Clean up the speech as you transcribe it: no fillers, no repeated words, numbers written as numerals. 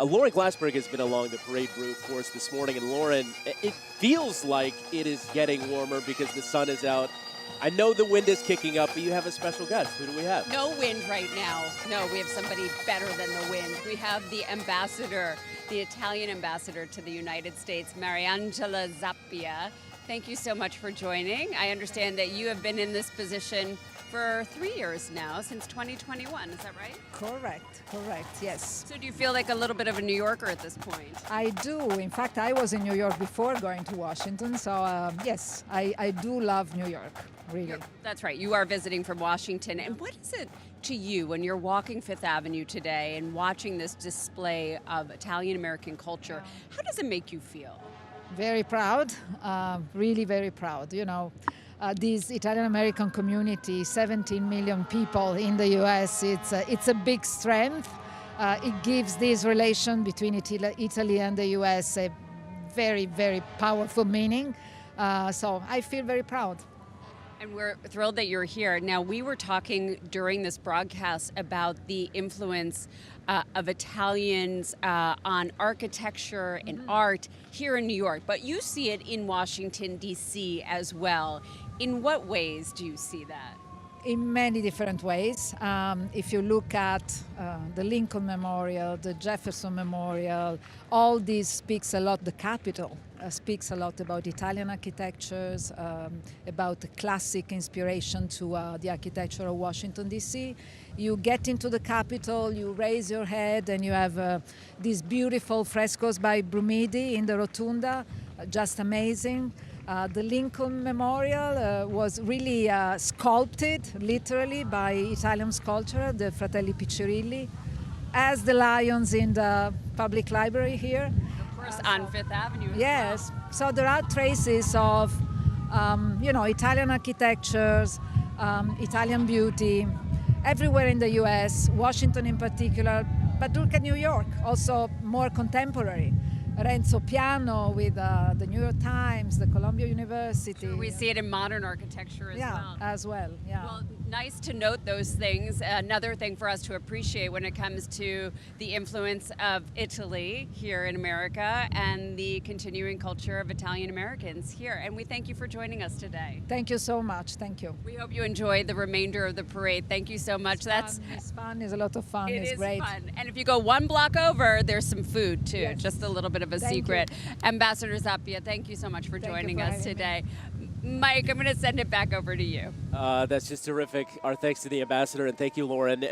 Lauren Glassberg has been along the parade route for us this morning. And Lauren, it feels like it is getting warmer because the sun is out. I know the wind is kicking up, but you have a special guest. Who do we have? No wind right now. No, we have somebody better than the wind. We have the ambassador, the Italian ambassador to the United States, Mariangela Zappia. Thank you so much for joining. I understand that you have been in this position for 3 years now, since 2021. Is that right? Correct, yes. So do you feel like a little bit of a New Yorker at this point? I do. In fact, I was in New York before going to Washington, so yes, I do love New York, really. That's right. You are visiting from Washington. And what is it to you when you're walking Fifth Avenue today and watching this display of Italian-American culture? How does it make you feel? Very proud, really very proud. You know, this Italian-American community, 17 million people in the U.S., it's a big strength. It gives this relation between Italy and the U.S. a very, very powerful meaning. So I feel very proud. And we're thrilled that you're here. Now, we were talking during this broadcast about the influence of Italians on architecture and art here in New York, but you see it in Washington, D.C. as well. In what ways do you see that? In many different ways. If you look at the Lincoln Memorial, the Jefferson Memorial, all this speaks a lot, the Capitol speaks a lot about Italian architectures, about the classic inspiration to the architecture of Washington, D.C. You get into the Capitol, you raise your head, and you have these beautiful frescoes by Brumidi in the Rotunda, just amazing. The Lincoln Memorial was really sculpted, literally, by Italian sculptor, the Fratelli Piccirilli, as the lions in the public library here. Of course, on Fifth Avenue. Yes, so there are traces of, Italian architectures, Italian beauty, everywhere in the U.S., Washington in particular, but look at New York, also more contemporary. Renzo Piano with the New York Times, the Columbia University. Sure, we see it in modern architecture as well. Well, nice to note those things. Another thing for us to appreciate when it comes to the influence of Italy here in America and the continuing culture of Italian Americans here. And we thank you for joining us today. Thank you so much. Thank you. We hope you enjoy the remainder of the parade. Thank you so much. It's fun. It's a lot of fun. It's great. Fun. And if you go one block over, there's some food too. Yes. Just a little bit of a secret. Ambassador Zappia, thank you so much for joining us today. Mike, I'm going to send it back over to you. That's just terrific. Our thanks to the ambassador, and thank you, Lauren.